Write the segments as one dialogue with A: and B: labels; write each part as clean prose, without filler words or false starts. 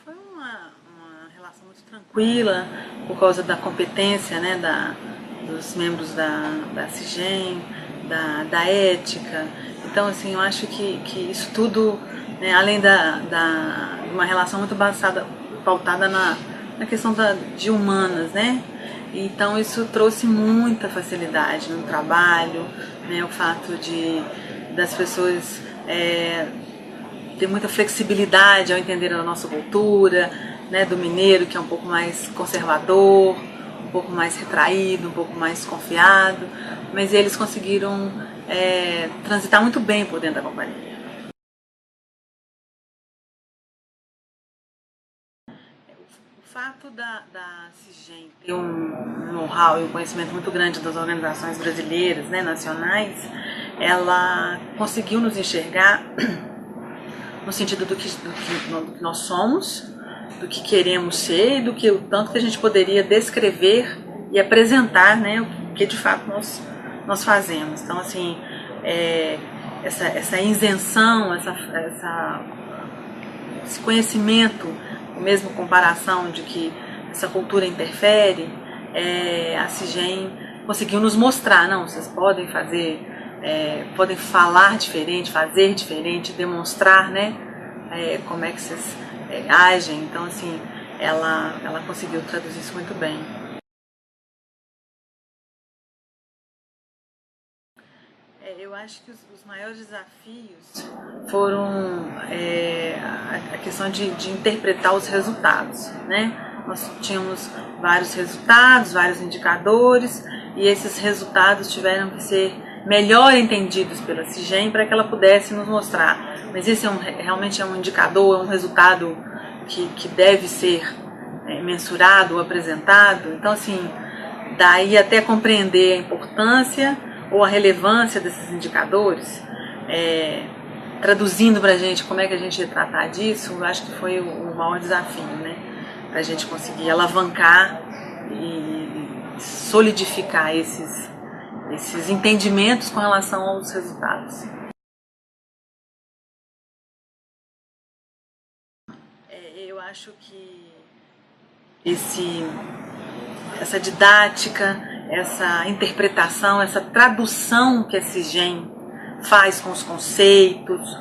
A: Foi uma relação muito tranquila, por causa da competência, né, dos membros da CIGEM, da ética. Então, assim, eu acho que isso tudo, né, além de uma relação muito pautada na questão de humanas, né? Então isso trouxe muita facilidade no trabalho, né, o fato das pessoas ter muita flexibilidade ao entender a nossa cultura, né, do mineiro, que é um pouco mais conservador, um pouco mais retraído, um pouco mais confiado, mas eles conseguiram transitar muito bem por dentro da companhia. O fato da CIGEM ter um know-how e um conhecimento muito grande das organizações brasileiras, né, nacionais, ela conseguiu nos enxergar no sentido do que nós somos, do que queremos ser e o tanto que a gente poderia descrever e apresentar, né, o que de fato nós fazemos. Então, assim, essa isenção, esse conhecimento, mesmo comparação de que essa cultura interfere, a CIGEM conseguiu nos mostrar, não, vocês podem fazer, podem falar diferente, fazer diferente, demonstrar, né, como é que vocês agem. Então, assim, ela conseguiu traduzir isso muito bem. Eu acho que os maiores desafios foram a questão de interpretar os resultados, né? Nós tínhamos vários resultados, vários indicadores, e esses resultados tiveram que ser melhor entendidos pela CIGEM para que ela pudesse nos mostrar. Mas esse realmente é um indicador, é um resultado que deve ser mensurado ou apresentado. Então, assim, daí até compreender a importância ou a relevância desses indicadores, traduzindo para a gente como é que a gente ia tratar disso, eu acho que foi o maior desafio, né? Para a gente conseguir alavancar e solidificar esses entendimentos com relação aos resultados. Eu acho que essa didática, essa interpretação, essa tradução que a CIGEM faz com os conceitos,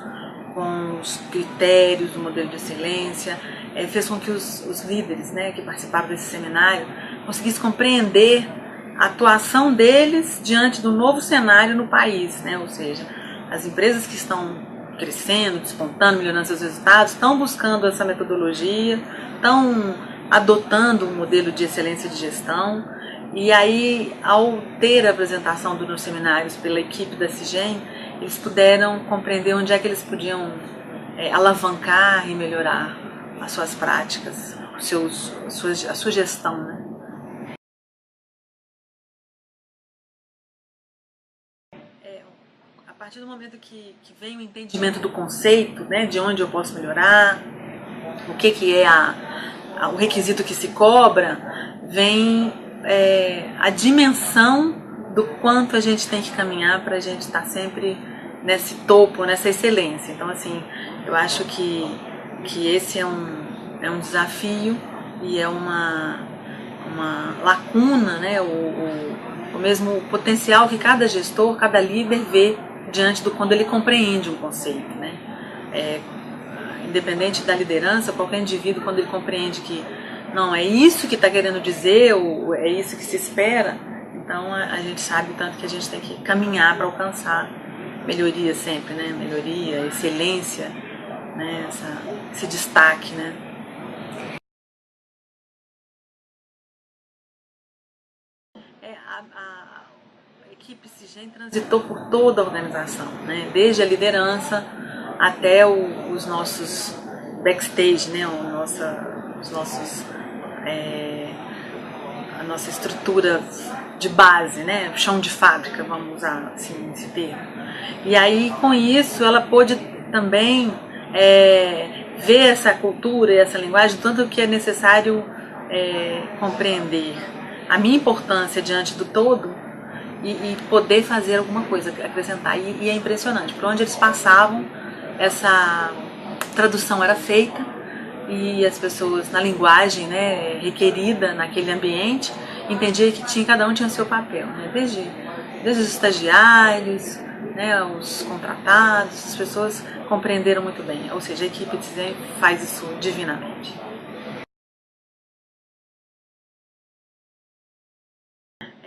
A: com os critérios do modelo de excelência, fez com que os líderes, né, que participaram desse seminário conseguissem compreender a atuação deles diante do novo cenário no país, né? Ou seja, as empresas que estão crescendo, despontando, melhorando seus resultados, estão buscando essa metodologia, estão adotando um modelo de excelência de gestão. E aí, ao ter a apresentação dos seminários pela equipe da CIGEM, eles puderam compreender onde é que eles podiam alavancar e melhorar as suas práticas, a sua gestão, né? A partir do momento que vem o entendimento do conceito, né, de onde eu posso melhorar, o que é o requisito que se cobra, vem a dimensão do quanto a gente tem que caminhar para a gente estar sempre nesse topo, nessa excelência. Então, assim, eu acho que esse é um desafio e é uma lacuna, né, o mesmo potencial que cada gestor, cada líder vê diante do quando ele compreende um conceito, né? Independente da liderança, qualquer indivíduo, quando ele compreende que não é isso que está querendo dizer ou é isso que se espera, então a gente sabe o tanto que a gente tem que caminhar para alcançar melhoria sempre, né? Melhoria, excelência, né? Esse destaque, né? A equipe CIGEM transitou por toda a organização, né? Desde a liderança até os nossos backstage, né? A nossa estrutura de base, né? Chão de fábrica, vamos usar assim, esse termo. E aí, com isso, ela pôde também ver essa cultura e essa linguagem, tanto que é necessário compreender a minha importância diante do todo e poder fazer alguma coisa, acrescentar. E é impressionante, por onde eles passavam, essa tradução era feita e as pessoas, na linguagem, né, requerida naquele ambiente, entendiam que cada um tinha seu papel, né, desde os estagiários, né, os contratados, as pessoas compreenderam muito bem, ou seja, a equipe de desenho faz isso divinamente.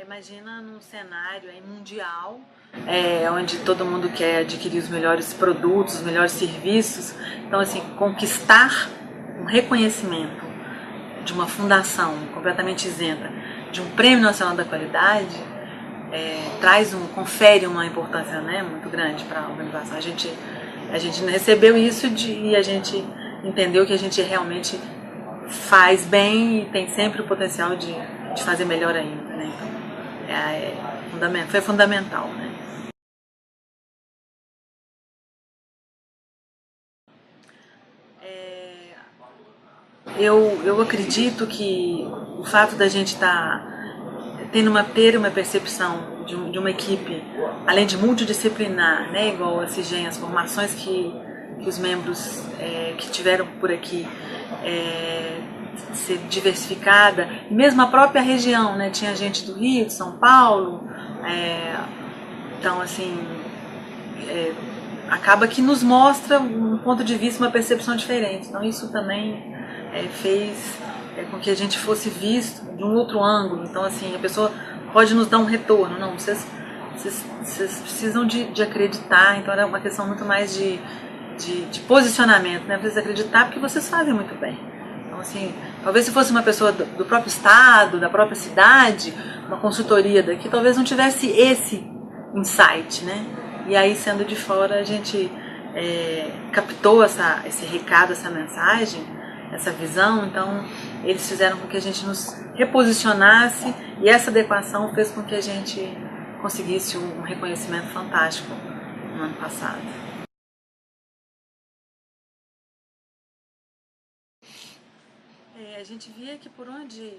A: Imagina num cenário aí mundial, onde todo mundo quer adquirir os melhores produtos, os melhores serviços. Então, assim, conquistar um reconhecimento de uma fundação completamente isenta, de um Prêmio Nacional da Qualidade, confere uma importância, né, muito grande para a organização. A gente recebeu isso e a gente entendeu que a gente realmente faz bem e tem sempre o potencial de fazer melhor ainda, né? Então, foi fundamental, né? Eu acredito que o fato da gente estar ter uma percepção de uma equipe, além de multidisciplinar, né, igual a CIGEM, as formações que os membros que tiveram por aqui, ser diversificada, e mesmo a própria região, né, tinha gente do Rio, de São Paulo, então assim, acaba que nos mostra um ponto de vista, uma percepção diferente, então isso também fez com que a gente fosse visto de um outro ângulo, então assim, a pessoa pode nos dar um retorno, não, vocês precisam de acreditar, então era uma questão muito mais de posicionamento, né, vocês acreditar porque vocês fazem muito bem. Então assim, talvez se fosse uma pessoa do próprio estado, da própria cidade, uma consultoria daqui, talvez não tivesse esse insight, né, e aí sendo de fora a gente captou esse recado, essa mensagem, essa visão, então eles fizeram com que a gente nos reposicionasse e essa adequação fez com que a gente conseguisse um reconhecimento fantástico no ano passado. A gente via que por onde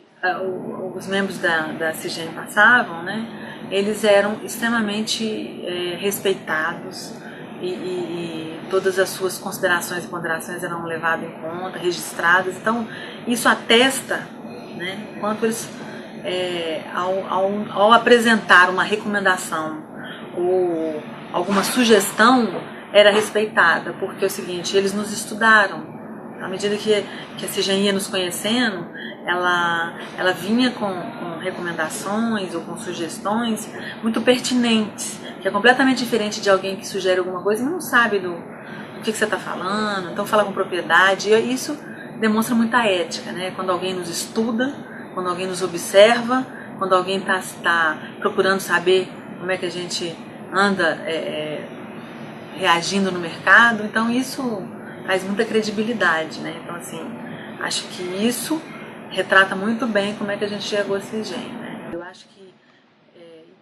A: os membros da CIGEM passavam, né, eles eram extremamente respeitados e todas as suas considerações e ponderações eram levadas em conta, registradas. Então, isso atesta, né, quanto eles, ao apresentar uma recomendação ou alguma sugestão, era respeitada, porque é o seguinte, eles nos estudaram. À medida que a CIGEM ia nos conhecendo, ela vinha com recomendações ou com sugestões muito pertinentes, que é completamente diferente de alguém que sugere alguma coisa e não sabe do que você está falando, então fala com propriedade. E isso demonstra muita ética, né? Quando alguém nos estuda, quando alguém nos observa, quando alguém está procurando saber como é que a gente anda reagindo no mercado, então isso traz muita credibilidade, né? Então, assim, acho que isso retrata muito bem como é que a gente chegou a CIGEM, né? Eu acho que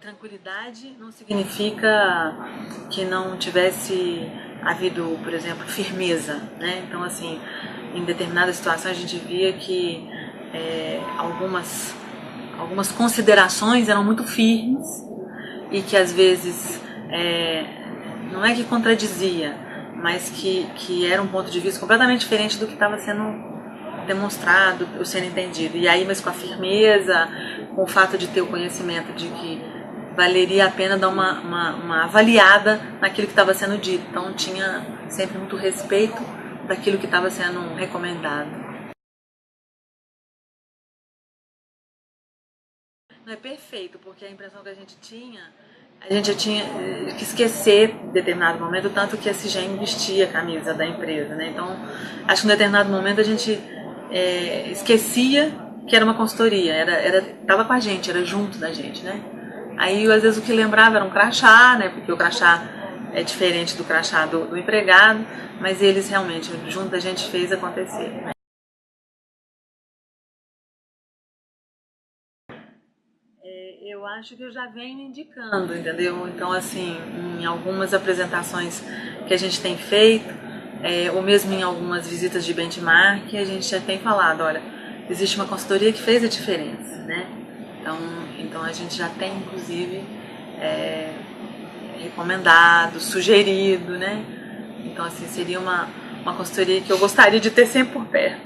A: tranquilidade não significa que não tivesse havido, por exemplo, firmeza, né? Então, assim, em determinadas situações a gente via que algumas considerações eram muito firmes e que às vezes não é que contradizia, mas que era um ponto de vista completamente diferente do que estava sendo demonstrado ou sendo entendido. E aí, mas com a firmeza, com o fato de ter o conhecimento de que valeria a pena dar uma avaliada naquilo que estava sendo dito. Então tinha sempre muito respeito daquilo que estava sendo recomendado. Não é perfeito, porque a impressão que a gente tinha tinha que esquecer em determinado momento, tanto que a CIGEM vestia a camisa da empresa, né? Então, acho que em determinado momento a gente esquecia que era uma consultoria, estava com a gente, era junto da gente, né? Aí, às vezes, o que lembrava era um crachá, né? Porque o crachá é diferente do crachá do empregado, mas eles realmente, junto da gente, fez acontecer, né? Eu acho que eu já venho indicando, entendeu? Então, assim, em algumas apresentações que a gente tem feito, ou mesmo em algumas visitas de benchmark, a gente já tem falado, olha, existe uma consultoria que fez a diferença, né? Então a gente já tem, inclusive, recomendado, sugerido, né? Então, assim, seria uma consultoria que eu gostaria de ter sempre por perto.